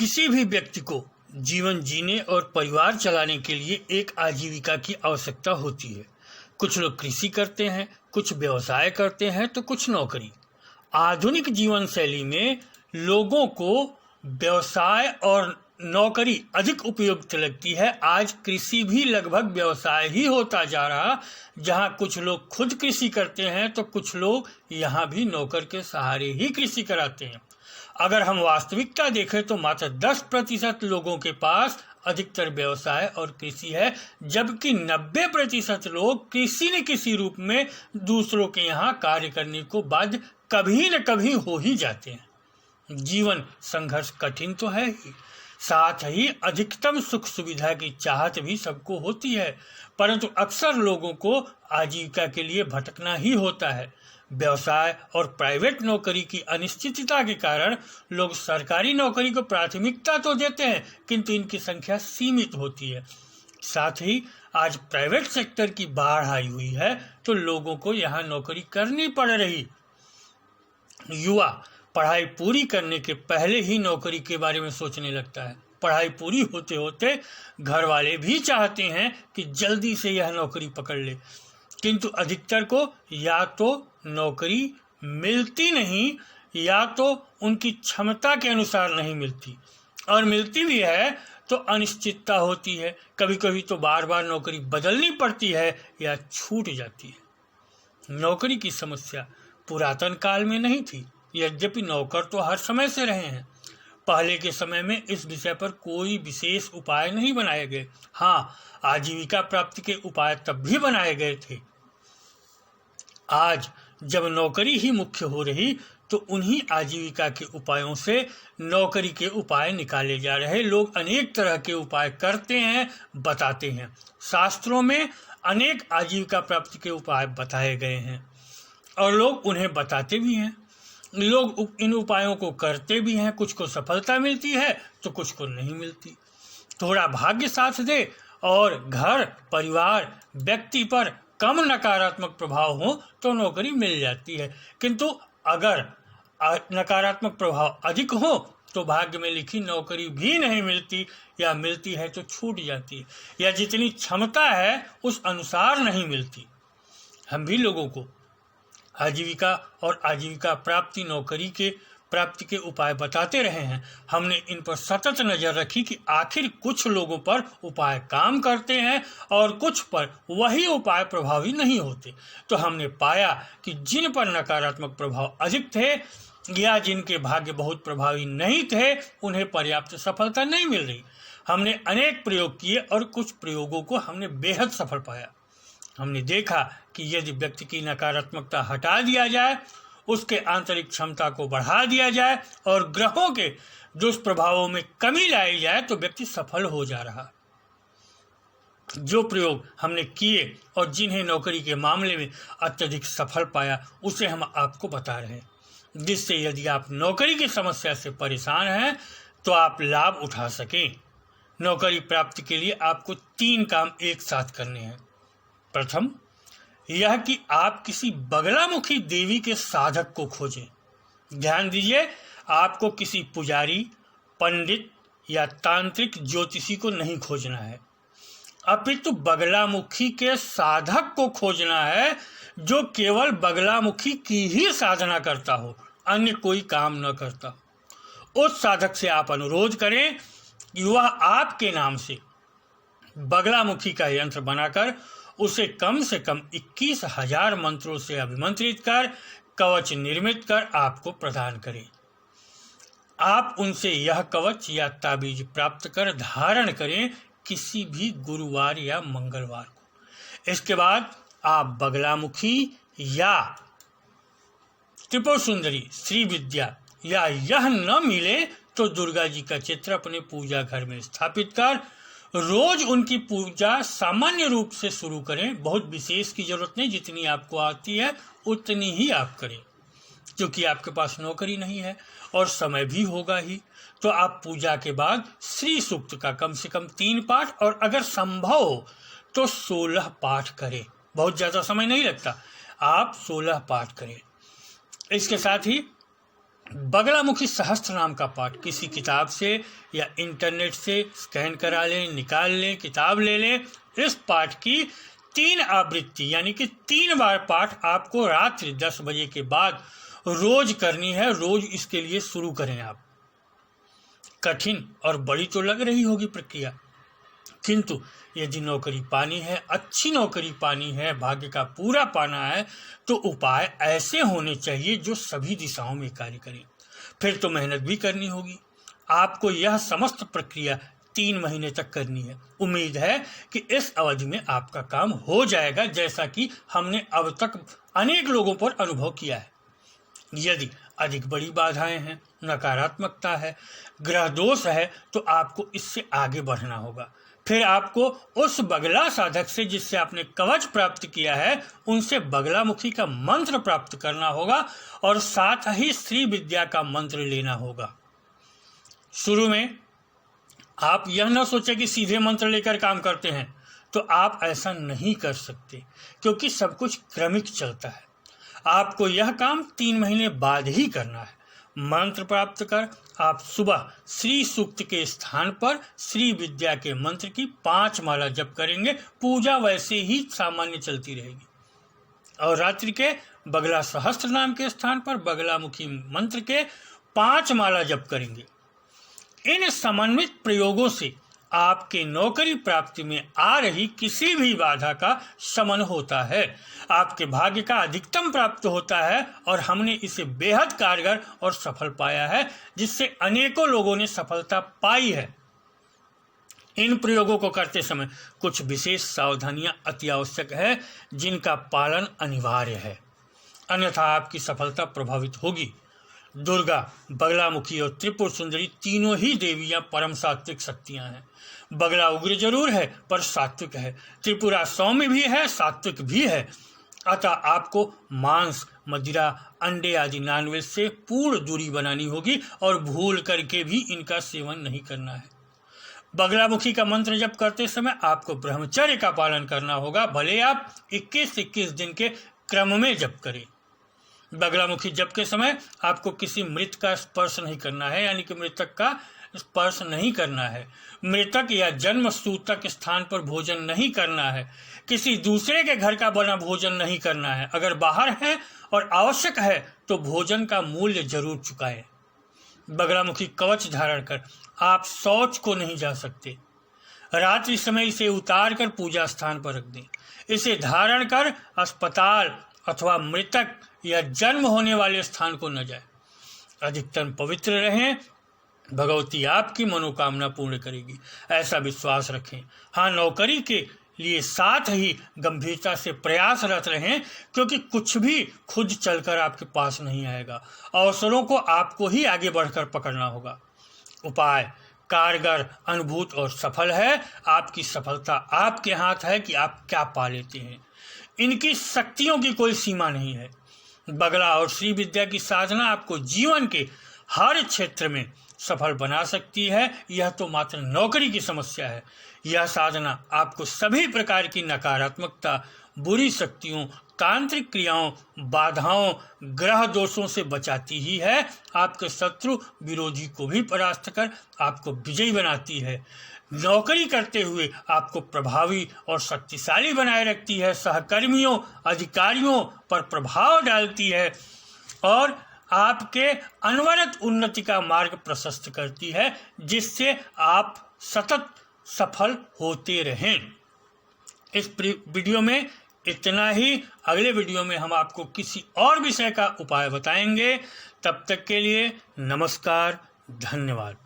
किसी भी व्यक्ति को जीवन जीने और परिवार चलाने के लिए एक आजीविका की आवश्यकता होती है। कुछ लोग कृषि करते हैं, कुछ व्यवसाय करते हैं तो कुछ नौकरी। आधुनिक जीवन शैली में लोगों को व्यवसाय और नौकरी अधिक उपयुक्त लगती है। आज कृषि भी लगभग व्यवसाय ही होता जा रहा, जहां कुछ लोग खुद कृषि करते हैं तो कुछ लोग यहां भी नौकर के सहारे ही कृषि कराते हैं। अगर हम वास्तविकता देखें तो मात्र 10% लोगों के पास अधिकतर व्यवसाय और कृषि है, जबकि 90% लोग किसी न किसी रूप में दूसरों के यहाँ कार्य करने को बाध्य कभी न कभी हो ही जाते हैं। जीवन संघर्ष कठिन तो है ही, साथ ही अधिकतम सुख सुविधा की चाहत भी सबको होती है, परंतु अक्सर लोगों को आजीविका के लिए भटकना ही होता है। व्यवसाय और प्राइवेट नौकरी की अनिश्चितता के कारण लोग सरकारी नौकरी को प्राथमिकता तो देते हैं, किंतु इनकी संख्या सीमित होती है। साथ ही आज प्राइवेट सेक्टर की बाढ़ आई हुई है तो लोगों को यहाँ नौकरी करनी पड़ रही। युवा पढ़ाई पूरी करने के पहले ही नौकरी के बारे में सोचने लगता है। पढ़ाई पूरी होते होते घर वाले भी चाहते हैं कि जल्दी से यह नौकरी पकड़ ले, किंतु अधिकतर को या तो नौकरी मिलती नहीं या तो उनकी क्षमता के अनुसार नहीं मिलती, और मिलती भी है तो अनिश्चितता होती है। कभी कभी तो बार बार नौकरी बदलनी पड़ती है या छूट जाती है। नौकरी की समस्या पुरातन काल में नहीं थी, यद्यपि नौकर तो हर समय से रहे हैं। पहले के समय में इस विषय पर कोई विशेष उपाय नहीं बनाए गए। हाँ, आजीविका प्राप्ति के उपाय तब भी बनाए गए थे। आज जब नौकरी ही मुख्य हो रही तो उन्हीं आजीविका के उपायों से नौकरी के उपाय निकाले जा रहे। लोग अनेक तरह के उपाय करते हैं, बताते हैं। शास्त्रों में अनेक आजीविका प्राप्ति के उपाय बताए गए हैं और लोग उन्हें बताते भी हैं। लोग इन उपायों को करते भी हैं, कुछ को सफलता मिलती है तो कुछ को नहीं मिलती। थोड़ा भाग्य साथ दे और घर परिवार व्यक्ति पर कम नकारात्मक प्रभाव हो तो नौकरी मिल जाती है, किंतु अगर नकारात्मक प्रभाव अधिक हो तो भाग्य में लिखी नौकरी भी नहीं मिलती, या मिलती है तो छूट जाती है, या जितनी क्षमता है उस अनुसार नहीं मिलती। हम भी लोगों को आजीविका और आजीविका प्राप्ति नौकरी के प्राप्ति के उपाय बताते रहे हैं। हमने इन पर सतत नजर रखी कि आखिर कुछ लोगों पर उपाय काम करते हैं और कुछ पर वही उपाय प्रभावी नहीं होते। तो हमने पाया कि जिन पर नकारात्मक प्रभाव अधिक थे या जिनके भाग्य बहुत प्रभावी नहीं थे, उन्हें पर्याप्त सफलता नहीं मिल रही। हमने अनेक प्रयोग किए और कुछ प्रयोगों को हमने बेहद सफल पाया। हमने देखा कि यदि व्यक्ति की नकारात्मकता हटा दिया जाए, उसके आंतरिक क्षमता को बढ़ा दिया जाए और ग्रहों के दुष्प्रभावों में कमी लाई जाए तो व्यक्ति सफल हो जा रहा। जो प्रयोग हमने किए और जिन्हें नौकरी के मामले में अत्यधिक सफल पाया, उसे हम आपको बता रहे हैं, जिससे यदि आप नौकरी की समस्या से परेशान हैं तो आप लाभ उठा सकें। नौकरी प्राप्ति के लिए आपको 3 काम एक साथ करने हैं। प्रथम, यह कि आप किसी बगलामुखी देवी के साधक को खोजें। ध्यान दीजिए, आपको किसी पुजारी, पंडित या तांत्रिक ज्योतिषी को नहीं खोजना है, अपितु बगलामुखी के साधक को खोजना है, जो केवल बगलामुखी की ही साधना करता हो, अन्य कोई काम न करता। उस साधक से आप अनुरोध करें कि वह आपके नाम से बगलामुखी का यंत्र बनाकर उसे कम से कम 21,000 मंत्रों से अभिमंत्रित कर कवच निर्मित कर आपको प्रदान करें। आप उनसे यह कवच या ताबीज प्राप्त कर धारण करें किसी भी गुरुवार या मंगलवार को। इसके बाद आप बगलामुखी या त्रिपुर सुंदरी, श्री विद्या या यह न मिले तो दुर्गा जी का चित्र अपने पूजा घर में स्थापित कर रोज उनकी पूजा सामान्य रूप से शुरू करें। बहुत विशेष की जरूरत नहीं, जितनी आपको आती है उतनी ही आप करें। क्योंकि आपके पास नौकरी नहीं है और समय भी होगा ही, तो आप पूजा के बाद श्री सूक्त का कम से कम 3 पाठ और अगर संभव हो तो 16 पाठ करें। बहुत ज़्यादा समय नहीं लगता, आप 16 पाठ करें। इसके साथ ही बगलामुखी सहस्त्र नाम का पाठ किसी किताब से या इंटरनेट से स्कैन करा लें, निकाल लें, किताब ले लें। इस पाठ की 3 आवृत्ति यानी कि 3 बार पाठ आपको रात्रि 10 बजे के बाद रोज करनी है। रोज इसके लिए शुरू करें आप। कठिन और बड़ी तो लग रही होगी प्रक्रिया, किंतु यदि नौकरी पानी है, अच्छी नौकरी पानी है, भाग्य का पूरा पाना है, तो उपाय ऐसे होने चाहिए जो सभी दिशाओं में कार्य करें। फिर तो मेहनत भी करनी होगी। आपको यह समस्त प्रक्रिया 3 महीने तक करनी है। उम्मीद है कि इस अवधि में आपका काम हो जाएगा, जैसा कि हमने अब तक अनेक लोगों पर अनुभव किया है। यदि अधिक बड़ी बाधाएं हैं, नकारात्मकता है, ग्रह दोष है, तो आपको इससे आगे बढ़ना होगा। फिर आपको उस बगला साधक से जिससे आपने कवच प्राप्त किया है, उनसे बगलामुखी का मंत्र प्राप्त करना होगा और साथ ही श्री विद्या का मंत्र लेना होगा। शुरू में आप यह न सोचें कि सीधे मंत्र लेकर काम करते हैं, तो आप ऐसा नहीं कर सकते, क्योंकि सब कुछ क्रमिक चलता है। आपको यह काम 3 महीने बाद ही करना है। मंत्र प्राप्त कर आप सुबह श्री सूक्त के स्थान पर श्री विद्या के मंत्र की 5 माला जप करेंगे। पूजा वैसे ही सामान्य चलती रहेगी। और रात्रि के बगला सहस्त्र नाम के स्थान पर बगलामुखी मंत्र के 5 माला जप करेंगे। इन समन्वित प्रयोगों से आपके नौकरी प्राप्ति में आ रही किसी भी बाधा का शमन होता है, आपके भाग्य का अधिकतम प्राप्त होता है और हमने इसे बेहद कारगर और सफल पाया है, जिससे अनेकों लोगों ने सफलता पाई है। इन प्रयोगों को करते समय कुछ विशेष सावधानियां अति आवश्यक है, जिनका पालन अनिवार्य है, अन्यथा आपकी सफलता प्रभावित होगी। दुर्गा, बगलामुखी और त्रिपुर सुंदरी तीनों ही देवियां परम सात्विक शक्तियां हैं। बगला उग्र जरूर है पर सात्विक है, त्रिपुरा सौम्य भी है, सात्विक भी है। अतः आपको मांस, मदिरा, अंडे आदि नॉनवेज से पूर्ण दूरी बनानी होगी और भूल करके भी इनका सेवन नहीं करना है। बगलामुखी का मंत्र जप करते समय आपको ब्रह्मचर्य का पालन करना होगा, भले आप 21-21 दिन के क्रम में जप करें। बगलामुखी जप के समय आपको किसी मृत का स्पर्श नहीं करना है, यानी कि मृतक का स्पर्श नहीं करना है। मृतक या जन्म सूतक स्थान पर भोजन नहीं करना है। किसी दूसरे के घर का बना भोजन नहीं करना है। अगर बाहर है और आवश्यक है तो भोजन का मूल्य जरूर चुकाएं। बगलामुखी कवच धारण कर आप शौच को नहीं जा सकते। रात्रि समय इसे उतार कर पूजा स्थान पर रख दें। इसे धारण कर अस्पताल अथवा मृतक या जन्म होने वाले स्थान को न जाए। अधिकतर पवित्र रहें, भगवती आपकी मनोकामना पूर्ण करेगी, ऐसा विश्वास रखें। हाँ, नौकरी के लिए साथ ही गंभीरता से प्रयासरत रहें, क्योंकि कुछ भी खुद चलकर आपके पास नहीं आएगा। अवसरों को आपको ही आगे बढ़कर पकड़ना होगा। उपाय कारगर, अनुभूत और सफल है। आपकी सफलता आपके हाथ है कि आप क्या पा लेते हैं। इनकी शक्तियों की कोई सीमा नहीं है। बगला और श्री विद्या की साधना आपको जीवन के हर क्षेत्र में सफल बना सकती है। यह तो मात्र नौकरी की समस्या है। यह साधना आपको सभी प्रकार की नकारात्मकता, बुरी शक्तियों, तांत्रिक क्रियाओं, बाधाओं, ग्रह दोषों से बचाती ही है। आपके शत्रु विरोधी को भी परास्त कर आपको विजयी बनाती है। नौकरी करते हुए आपको प्रभावी और शक्तिशाली बनाए रखती है। सहकर्मियों, अधिकारियों पर प्रभाव डालती है और आपके अनवरत उन्नति का मार्ग प्रशस्त करती है, जिससे आप सतत सफल होते रहें। इस वीडियो में इतना ही। अगले वीडियो में हम आपको किसी और विषय का उपाय बताएंगे। तब तक के लिए नमस्कार, धन्यवाद।